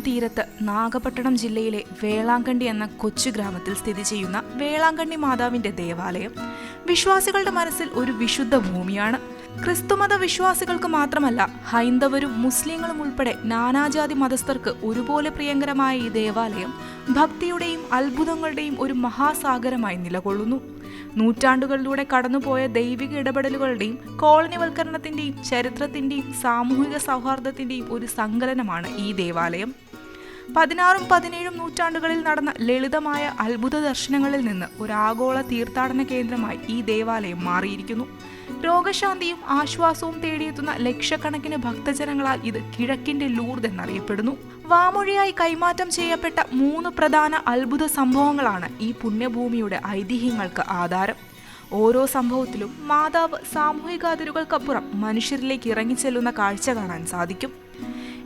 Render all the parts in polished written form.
തീരത്ത് നാഗപട്ടണം ജില്ലയിലെ വേളാങ്കണ്ണി എന്ന കൊച്ചു ഗ്രാമത്തിൽ സ്ഥിതി ചെയ്യുന്ന വേളാങ്കണ്ണി മാതാവിന്റെ ദേവാലയം വിശ്വാസികളുടെ മനസ്സിൽ ഒരു വിശുദ്ധ ഭൂമിയാണ്. ക്രിസ്തുമത വിശ്വാസികൾക്ക് മാത്രമല്ല, ഹൈന്ദവരും മുസ്ലിങ്ങളും ഉൾപ്പെടെ നാനാജാതി മതസ്ഥർക്ക് ഒരുപോലെ പ്രിയങ്കരമായ ഈ ദേവാലയം ഭക്തിയുടെയും അത്ഭുതങ്ങളുടെയും ഒരു മഹാസാഗരമായി നിലകൊള്ളുന്നു. നൂറ്റാണ്ടുകളിലൂടെ കടന്നുപോയ ദൈവിക ഇടപെടലുകളുടെയും കോളനിവൽക്കരണത്തിന്റെയും ചരിത്രത്തിന്റെയും സാമൂഹിക സൗഹാർദ്ദത്തിന്റെയും ഒരു സങ്കലനമാണ് ഈ ദേവാലയം. 16ഉം 17ഉം നൂറ്റാണ്ടുകളിൽ നടന്ന ലളിതമായ അത്ഭുത ദർശനങ്ങളിൽ നിന്ന് ഒരു ആഗോള തീർത്ഥാടന കേന്ദ്രമായി ഈ ദേവാലയം മാറിയിരിക്കുന്നു. രോഗശാന്തിയും ആശ്വാസവും തേടിയെത്തുന്ന ലക്ഷക്കണക്കിന് ഭക്തജനങ്ങളാൽ ഇത് കിഴക്കിന്റെ ലൂർദ് എന്നറിയപ്പെടുന്നു. വാമൊഴിയായി കൈമാറ്റം ചെയ്യപ്പെട്ട 3 പ്രധാന അത്ഭുത സംഭവങ്ങളാണ് ഈ പുണ്യഭൂമിയുടെ ഐതിഹ്യങ്ങൾക്ക് ആധാരം. ഓരോ സംഭവത്തിലും മാതാവ് സാമൂഹിക അതിരുകൾക്കപ്പുറം മനുഷ്യരിലേക്ക് ഇറങ്ങിച്ചെല്ലുന്ന കാഴ്ച കാണാൻ സാധിക്കും.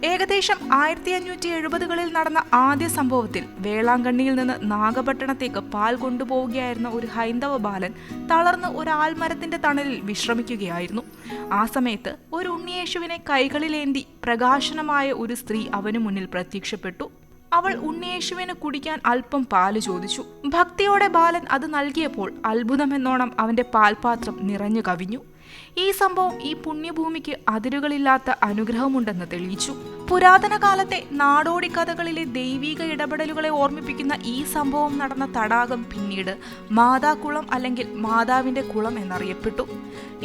ഏകദേശം 1570കളിൽ നടന്ന ആദ്യ സംഭവത്തിൽ വേളാങ്കണ്ണിയിൽ നിന്ന് നാഗപട്ടണത്തേക്ക് പാൽ കൊണ്ടുപോവുകയായിരുന്ന ഒരു ഹൈന്ദവ ബാലൻ തളർന്ന് ഒരു ആൽമരത്തിന്റെ തണലിൽ വിശ്രമിക്കുകയായിരുന്നു. ആ സമയത്ത് ഒരു ഉണ്ണിയേശുവിനെ കൈകളിലേന്തി പ്രകാശനമായ ഒരു സ്ത്രീ അവന് മുന്നിൽ പ്രത്യക്ഷപ്പെട്ടു. അവൾ ഉണ്ണിയേശുവിന് കുടിക്കാൻ അല്പം പാല് ചോദിച്ചു. ഭക്തിയോടെ ബാലൻ അത് നൽകിയപ്പോൾ അത്ഭുതമെന്നോണം അവന്റെ പാൽപാത്രം നിറഞ്ഞു കവിഞ്ഞു. ഈ സംഭവം ഈ പുണ്യഭൂമിക്ക് അതിരുകളില്ലാത്ത അനുഗ്രഹമുണ്ടെന്ന് തെളിയിച്ചു. പുരാതന കാലത്തെ നാടോടി കഥകളിലെ ദൈവിക ഇടപെടലുകളെ ഓർമ്മിപ്പിക്കുന്ന ഈ സംഭവം നടന്ന തടാകം പിന്നീട് മാതാകുളം അല്ലെങ്കിൽ മാതാവിന്റെ കുളം എന്നറിയപ്പെട്ടു.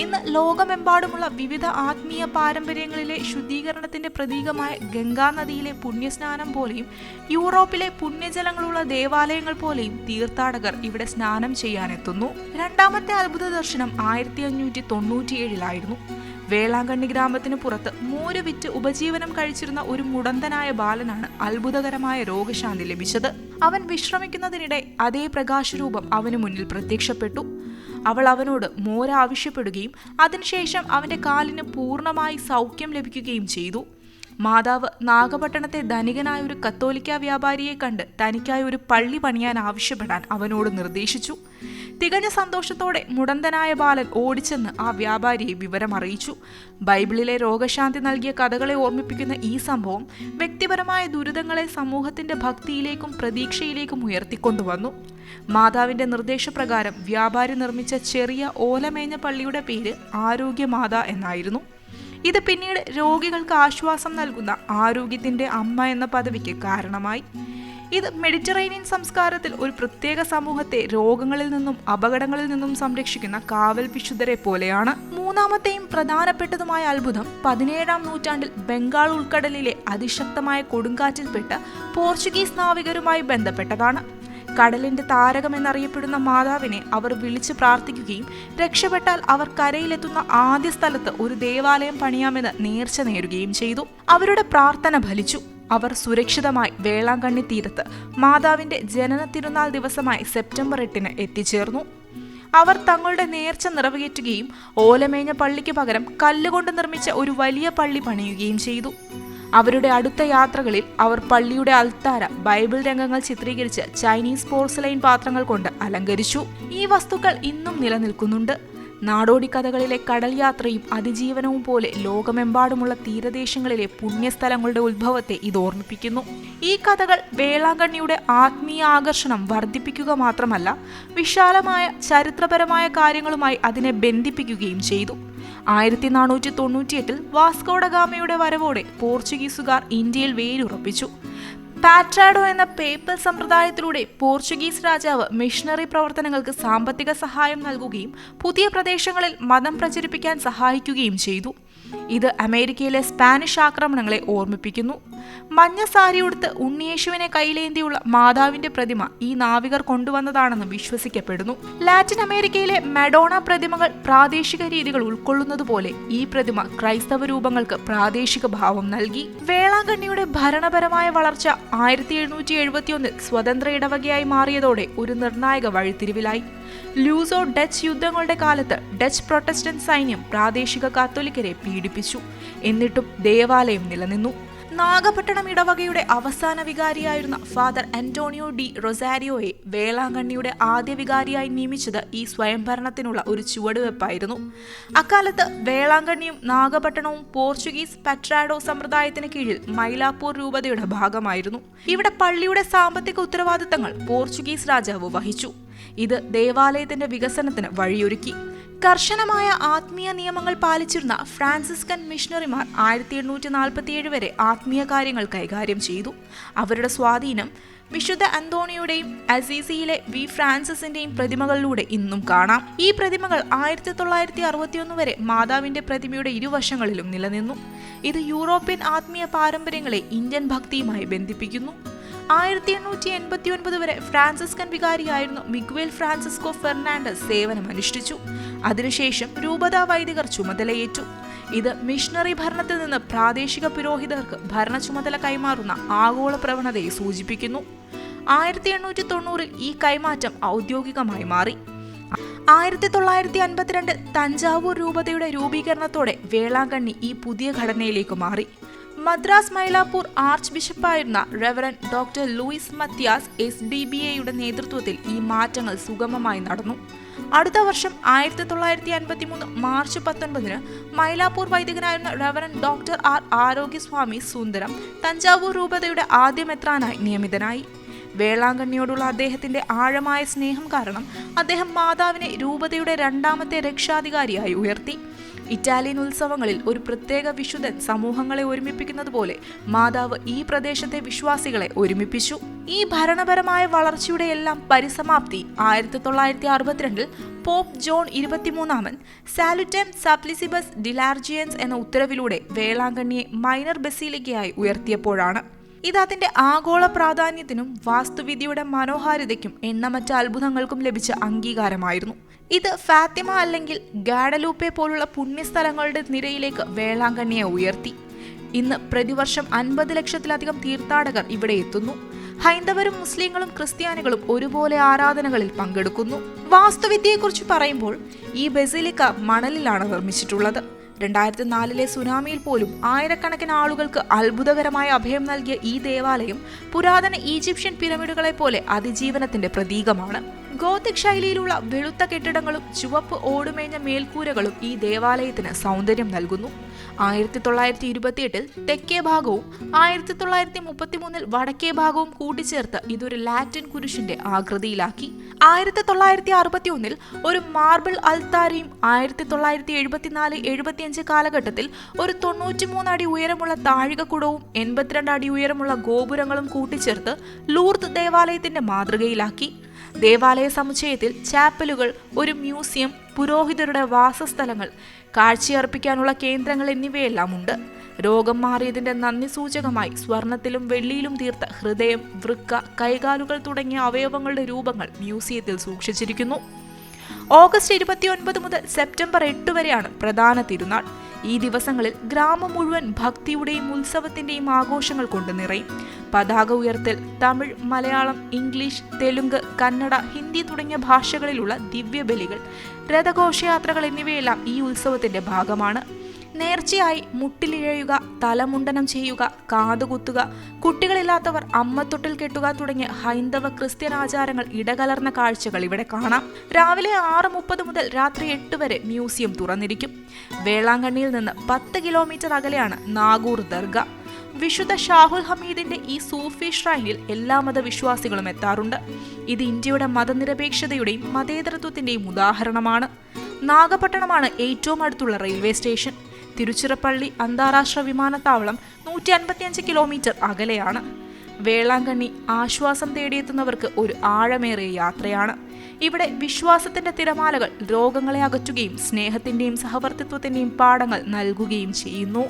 ഇന്ന് ലോകമെമ്പാടുമുള്ള വിവിധ ആത്മീയ പാരമ്പര്യങ്ങളിലെ ശുദ്ധീകരണത്തിന്റെ പ്രതീകമായ ഗംഗാ നദിയിലെ പുണ്യസ്നാനം പോലെയും യൂറോപ്പിലെ പുണ്യജലങ്ങളുള്ള ദേവാലയങ്ങൾ പോലെയും തീർത്ഥാടകർ ഇവിടെ സ്നാനം ചെയ്യാനെത്തുന്നു. രണ്ടാമത്തെ അത്ഭുത ദർശനം 1597ലായിരുന്നു. വേളാങ്കണ്ണി ഗ്രാമത്തിന് പുറത്ത് മോര് വിറ്റ് ഉപജീവനം കഴിച്ചിരുന്ന ഒരു മുടന്തനായ ബാലനാണ് അത്ഭുതകരമായ രോഗശാന്തി ലഭിച്ചത്. അവൻ വിശ്രമിക്കുന്നതിനിടെ അതേ പ്രകാശരൂപം അവന് മുന്നിൽ പ്രത്യക്ഷപ്പെട്ടു. അവൾ അവനോട് മോര് ആവശ്യപ്പെടുകയും അതിനുശേഷം അവന്റെ കാലിന് പൂർണ്ണമായി സൗഖ്യം ലഭിക്കുകയും ചെയ്തു. മാതാവ് നാഗപട്ടണത്തെ ധനികനായ ഒരു കത്തോലിക്ക വ്യാപാരിയെ കണ്ട് തനിക്കായി ഒരു പള്ളി പണിയാൻ ആവശ്യപ്പെടാൻ അവനോട് നിർദ്ദേശിച്ചു. തികഞ്ഞ സന്തോഷത്തോടെ മുടന്തനായ ബാലൻ ഓടിച്ചെന്ന് ആ വ്യാപാരിയെ വിവരം അറിയിച്ചു. ബൈബിളിലെ രോഗശാന്തി നൽകിയ കഥകളെ ഓർമ്മിപ്പിക്കുന്ന ഈ സംഭവം വ്യക്തിപരമായ ദുരിതങ്ങളെ സമൂഹത്തിന്റെ ഭക്തിയിലേക്കും പ്രതീക്ഷയിലേക്കും ഉയർത്തിക്കൊണ്ടുവന്നു. മാതാവിന്റെ നിർദ്ദേശപ്രകാരം വ്യാപാരി നിർമ്മിച്ച ചെറിയ ഓലമേഞ്ഞ പള്ളിയുടെ പേര് ആരോഗ്യമാത എന്നായിരുന്നു. ഇത് പിന്നീട് രോഗികൾക്ക് ആശ്വാസം നൽകുന്ന ആരോഗ്യത്തിന്റെ അമ്മ എന്ന പദവിക്ക് കാരണമായി. ഇത് മെഡിറ്ററേനിയൻ സംസ്കാരത്തിൽ ഒരു പ്രത്യേക സമൂഹത്തെ രോഗങ്ങളിൽ നിന്നും അപകടങ്ങളിൽ നിന്നും സംരക്ഷിക്കുന്ന കാവൽ വിശുദ്ധരെ പോലെയാണ്. മൂന്നാമത്തെയും പ്രധാനപ്പെട്ടതുമായ അത്ഭുതം 17ാം നൂറ്റാണ്ടിൽ ബംഗാൾ ഉൾക്കടലിലെ അതിശക്തമായ കൊടുങ്കാറ്റിൽപ്പെട്ട് പോർച്ചുഗീസ് നാവികരുമായി ബന്ധപ്പെട്ടതാണ്. കടലിന്റെ താരകം എന്നറിയപ്പെടുന്ന മാതാവിനെ അവർ വിളിച്ചു പ്രാർത്ഥിക്കുകയും രക്ഷപ്പെട്ടാൽ അവർ കരയിലെത്തുന്ന ആദ്യ സ്ഥലത്ത് ഒരു ദേവാലയം പണിയാമെന്ന് നേർച്ച നേരുകയും ചെയ്തു. അവരുടെ പ്രാർത്ഥന ഫലിച്ചു. അവർ സുരക്ഷിതമായി വേളാങ്കണ്ണി തീരത്ത് മാതാവിന്റെ ജനന തിരുനാൾ ദിവസമായി സെപ്റ്റംബർ 8-ന് എത്തിച്ചേർന്നു. അവർ തങ്ങളുടെ നേർച്ച നിറവേറ്റുകയും ഓലമേഞ്ഞ പള്ളിക്ക് പകരം കല്ലുകൊണ്ട് നിർമ്മിച്ച ഒരു വലിയ പള്ളി പണിയുകയും ചെയ്തു. അവരുടെ അടുത്ത യാത്രകളിൽ അവർ പള്ളിയുടെ അൾത്താര ബൈബിൾ രംഗങ്ങൾ ചിത്രീകരിച്ച് ചൈനീസ് പോർസലൈൻ പാത്രങ്ങൾ കൊണ്ട് അലങ്കരിച്ചു. ഈ വസ്തുക്കൾ ഇന്നും നിലനിൽക്കുന്നുണ്ട്. നാടോടി കഥകളിലെ കടൽ യാത്രയും അതിജീവനവും പോലെ ലോകമെമ്പാടുമുള്ള തീരദേശങ്ങളിലെ പുണ്യസ്ഥലങ്ങളുടെ ഉത്ഭവത്തെ ഇത് ഓർമ്മിപ്പിക്കുന്നു. ഈ കഥകൾ വേളാങ്കണ്ണിയുടെ ആത്മീയ ആകർഷണം വർദ്ധിപ്പിക്കുക മാത്രമല്ല, വിശാലമായ ചരിത്രപരമായ കാര്യങ്ങളുമായി അതിനെ ബന്ധിപ്പിക്കുകയും ചെയ്തു. 1498-ൽ വാസ്കോഡ ഗാമയുടെ വരവോടെ പോർച്ചുഗീസുകാർ ഇന്ത്യയിൽ വേരുറപ്പിച്ചു. പാട്രാഡോ എന്ന പേപ്പൽ സമ്പ്രദായത്തിലൂടെ പോർച്ചുഗീസ് രാജാവ് മിഷണറി പ്രവർത്തനങ്ങൾക്ക് സാമ്പത്തിക സഹായം നൽകുകയും പുതിയ പ്രദേശങ്ങളിൽ മതം പ്രചരിപ്പിക്കാൻ സഹായിക്കുകയും ചെയ്തു. ഇത് അമേരിക്കയിലെ സ്പാനിഷ് ആക്രമണങ്ങളെ ഓർമ്മിപ്പിക്കുന്നു. മഞ്ഞ സാരിയുടുത്ത് ഉണ്ണിയേശുവിനെ കൈയിലേന്തിയുള്ള മാതാവിന്റെ പ്രതിമ ഈ നാവികർ കൊണ്ടുവന്നതാണെന്ന് വിശ്വസിക്കപ്പെടുന്നു. ലാറ്റിൻ അമേരിക്കയിലെ മഡോണ പ്രതിമകൾ പ്രാദേശിക രീതികൾ ഉൾക്കൊള്ളുന്നതുപോലെ ഈ പ്രതിമ ക്രൈസ്തവ രൂപങ്ങൾക്ക് പ്രാദേശിക ഭാവം നൽകി. വേളാങ്കണ്ണിയുടെ ഭരണപരമായ വളർച്ച 1771-ൽ സ്വതന്ത്ര ഇടവകയായി മാറിയതോടെ ഒരു നിർണായക വഴിത്തിരിവിലായി. ലൂസോ ഡച്ച് യുദ്ധങ്ങളുടെ കാലത്ത് ഡച്ച് പ്രൊട്ടസ്റ്റന്റ് സൈന്യം പ്രാദേശിക കാത്തോലിക്കരെ പീഡിപ്പിച്ചു. എന്നിട്ടും ദേവാലയം നിലനിന്നു. നാഗപട്ടണം ഇടവകയുടെ അവസാന വികാരിയായിരുന്ന ഫാദർ അന്റോണിയോ ഡി റൊസാരിയോയെ വേളാങ്കണ്ണിയുടെ ആദ്യ വികാരിയായി നിയമിച്ചത് ഈ സ്വയംഭരണത്തിനുള്ള ഒരു ചുവടുവെപ്പായിരുന്നു. അക്കാലത്ത് വേളാങ്കണ്ണിയും നാഗപട്ടണവും പോർച്ചുഗീസ് പട്രാഡോ സമ്പ്രദായത്തിന് കീഴിൽ മൈലാപ്പൂർ രൂപതയുടെ ഭാഗമായിരുന്നു. ഇവിടെ പള്ളിയുടെ സാമ്പത്തിക ഉത്തരവാദിത്തങ്ങൾ പോർച്ചുഗീസ് രാജാവ് വഹിച്ചു. ഇത് ദേവാലയത്തിന്റെ വികസനത്തിന് വഴിയൊരുക്കി. കർശനമായ ആത്മീയ നിയമങ്ങൾ പാലിച്ചിരുന്ന ഫ്രാൻസിസ്കൻ മിഷണറിമാർ 1847 വരെ ആത്മീയ കാര്യങ്ങൾ കൈകാര്യം ചെയ്തു. അവരുടെ സ്വാധീനം വിശുദ്ധ അന്തോണിയുടെയും അസീസിയിലെ വി ഫ്രാൻസിസിന്റെയും പ്രതിമകളിലൂടെ ഇന്നും കാണാം. ഈ പ്രതിമകൾ 1961 വരെ മാതാവിന്റെ പ്രതിമയുടെ ഇരുവശങ്ങളിലും നിലനിന്നു. ഇത് യൂറോപ്യൻ ആത്മീയ പാരമ്പര്യങ്ങളെ ഇന്ത്യൻ ഭക്തിയുമായി ബന്ധിപ്പിക്കുന്നു. 1889 വരെ ഫ്രാൻസിസ്കൻ വികാരിയായിരുന്നു മിഗ്വേൽ ഫ്രാൻസിസ്കോ ഫെർണാണ്ടസ് സേവനമനുഷ്ഠിച്ചു. അതിനുശേഷം രൂപതാ വൈദികർ ചുമതലയേറ്റു. ഇത് മിഷണറി ഭരണത്തിൽ നിന്ന് പ്രാദേശിക പുരോഹിതർക്ക് ഭരണ ചുമതല കൈമാറുന്ന ആഗോള പ്രവണതയെ സൂചിപ്പിക്കുന്നു. 1890 ഈ കൈമാറ്റം ഔദ്യോഗികമായി മാറി. 1952 തഞ്ചാവൂർ രൂപതയുടെ രൂപീകരണത്തോടെ വേളാങ്കണ്ണി ഈ പുതിയ ഘടനയിലേക്ക് മാറി. മദ്രാസ് മൈലാപ്പൂർ ആർച്ച് ബിഷപ്പായിരുന്ന റെവറൻ ഡോക്ടർ ലൂയിസ് മത്യാസ് SBBAയുടെ നേതൃത്വത്തിൽ ഈ മാറ്റങ്ങൾ സുഗമമായി നടന്നു. അടുത്ത വർഷം 1953 മാർച്ച് 19 മൈലാപ്പൂർ വൈദികനായിരുന്ന reverend doctor R Arokiaswamy Sundaram Thanjavur രൂപതയുടെ ആദ്യ മെത്രാനായി നിയമിതനായി. വേളാങ്കണ്ണിയോടുള്ള അദ്ദേഹത്തിന്റെ ആഴമായ സ്നേഹം കാരണം അദ്ദേഹം മാതാവിനെ രൂപതയുടെ രണ്ടാമത്തെ രക്ഷാധികാരിയായി ഉയർത്തി. ഇറ്റാലിയൻ ഉത്സവങ്ങളിൽ ഒരു പ്രത്യേക വിശുദ്ധൻ സമൂഹങ്ങളെ ഒരുമിപ്പിക്കുന്നത് പോലെ മാതാവ് ഈ പ്രദേശത്തെ വിശ്വാസികളെ ഒരുമിപ്പിച്ചു. ഈ ഭരണപരമായ വളർച്ചയുടെ എല്ലാം പരിസമാപ്തി 1962 പോപ്പ് ജോൺ 23 സാലുറ്റം സപ്ലിസിബസ് ഡിലാർജിയൻസ് എന്ന ഉത്തരവിലൂടെ വേളാങ്കണ്ണിയെ മൈനർ ബസിലിക്കയായി ഉയർത്തിയപ്പോഴാണ്. ഇത് അതിന്റെ ആഗോള പ്രാധാന്യത്തിനും വാസ്തുവിദ്യയുടെ മനോഹാരിതയ്ക്കും എണ്ണമറ്റ അത്ഭുതങ്ങൾക്കും ലഭിച്ച അംഗീകാരമായിരുന്നു. ഇത് ഫാത്തിമ അല്ലെങ്കിൽ ഗാഡലൂപ്പെ പോലുള്ള പുണ്യസ്ഥലങ്ങളുടെ നിരയിലേക്ക് വേളാങ്കണ്ണിയെ ഉയർത്തി. ഇന്ന് പ്രതിവർഷം 50 ലക്ഷത്തിലധികം തീർത്ഥാടകർ ഇവിടെ എത്തുന്നു. ഹൈന്ദവരും മുസ്ലിങ്ങളും ക്രിസ്ത്യാനികളും ഒരുപോലെ ആരാധനകളിൽ പങ്കെടുക്കുന്നു. വാസ്തുവിദ്യയെക്കുറിച്ച് പറയുമ്പോൾ ഈ ബസിലിക്ക മണലിലാണ് നിർമ്മിച്ചിട്ടുള്ളത്. 2004 സുനാമിയിൽ പോലും ആയിരക്കണക്കിന് ആളുകൾക്ക് അത്ഭുതകരമായ അഭയം നൽകിയ ഈ ദേവാലയം പുരാതന ഈജിപ്ഷ്യൻ പിരമിഡുകളെ പോലെ അതിജീവനത്തിന്റെ പ്രതീകമാണ്. ഗോത്തിക് ശൈലിയിലുള്ള വെളുത്ത കെട്ടിടങ്ങളും ചുവപ്പ് ഓടുമേഞ്ഞ മേൽക്കൂരകളും ഈ ദേവാലയത്തിന് സൗന്ദര്യം നൽകുന്നു. 1928 തെക്കേ ഭാഗവും 1933 വടക്കേ ഭാഗവും കൂട്ടിച്ചേർത്ത് ഇതൊരു ലാറ്റിൻ കുരിശിന്റെ ആകൃതിയിലാക്കി. 1961 ഒരു മാർബിൾ അൽത്താരയും 1974-75 കാലഘട്ടത്തിൽ ഒരു 93 അടി ഉയരമുള്ള താഴികക്കുടവും 82 അടി ഉയരമുള്ള ഗോപുരങ്ങളും കൂട്ടിച്ചേർത്ത് ലൂർദ് ദേവാലയത്തിന്റെ മാതൃകയിലാക്കി. ദേവാലയ സമുച്ചയത്തിൽ ചാപ്പലുകൾ, ഒരു മ്യൂസിയം, പുരോഹിതരുടെ വാസസ്ഥലങ്ങൾ, കാഴ്ചയർപ്പിക്കാനുള്ള കേന്ദ്രങ്ങൾ എന്നിവയെല്ലാം ഉണ്ട്. രോഗം മാറിയതിന്റെ നന്ദി സൂചകമായി സ്വർണത്തിലും വെള്ളിയിലും തീർത്ത ഹൃദയം, വൃക്ക, കൈകാലുകൾ തുടങ്ങിയ അവയവങ്ങളുടെ രൂപങ്ങൾ മ്യൂസിയത്തിൽ സൂക്ഷിച്ചിരിക്കുന്നു. ഓഗസ്റ്റ് 29 മുതൽ സെപ്റ്റംബർ 8 വരെയാണ് പ്രധാന തിരുനാൾ. ഈ ദിവസങ്ങളിൽ ഗ്രാമം മുഴുവൻ ഭക്തിയുടെയും ഉത്സവത്തിന്റെയും ആഘോഷങ്ങൾ കൊണ്ട് നിറയും. പതാക ഉയർത്തൽ, തമിഴ്, മലയാളം, ഇംഗ്ലീഷ്, തെലുങ്ക്, കന്നഡ, ഹിന്ദി തുടങ്ങിയ ഭാഷകളിലുള്ള ദിവ്യബലികൾ, രഥഘോഷയാത്രകൾ എന്നിവയെല്ലാം ഈ ഉത്സവത്തിന്റെ ഭാഗമാണ്. നേർച്ചയായി മുട്ടിലിഴയുക, തലമുണ്ടനം ചെയ്യുക, കാതുകുത്തുക, കുട്ടികളില്ലാത്തവർ അമ്മത്തൊട്ടിൽ കെട്ടുക തുടങ്ങിയ ഹൈന്ദവ ക്രിസ്ത്യൻ ആചാരങ്ങൾ ഇടകലർന്ന കാഴ്ചകൾ ഇവിടെ കാണാം. രാവിലെ 6:30 മുതൽ രാത്രി 8 വരെ മ്യൂസിയം തുറന്നിരിക്കും. വേളാങ്കണ്ണിയിൽ നിന്ന് 10 കിലോമീറ്റർ അകലെയാണ് നാഗൂർ ദർഗ. വിശുദ്ധ ഷാഹുൽ ഹമീദിന്റെ ഈ സൂഫി ഷ്രൈനിൽ എല്ലാ മതവിശ്വാസികളും എത്താറുണ്ട്. ഇത് ഇന്ത്യയുടെ മതനിരപേക്ഷതയുടെയും മതേതരത്വത്തിന്റെയും ഉദാഹരണമാണ്. നാഗപട്ടണമാണ് ഏറ്റവും അടുത്തുള്ള റെയിൽവേ സ്റ്റേഷൻ. തിരുച്ചിറപ്പള്ളി അന്താരാഷ്ട്ര വിമാനത്താവളം 155 കിലോമീറ്റർ അകലെയാണ്. വേളാങ്കണ്ണി ആശ്വാസം തേടിയെത്തുന്നവർക്ക് ഒരു ആഴമേറിയ യാത്രയാണ്. ഇവിടെ വിശ്വാസത്തിന്റെ തിരമാലകൾ രോഗങ്ങളെ അകറ്റുകയും സ്നേഹത്തിന്റെയും സഹവർത്തിത്വത്തിന്റെയും പാഠങ്ങൾ നൽകുകയും ചെയ്യുന്നു.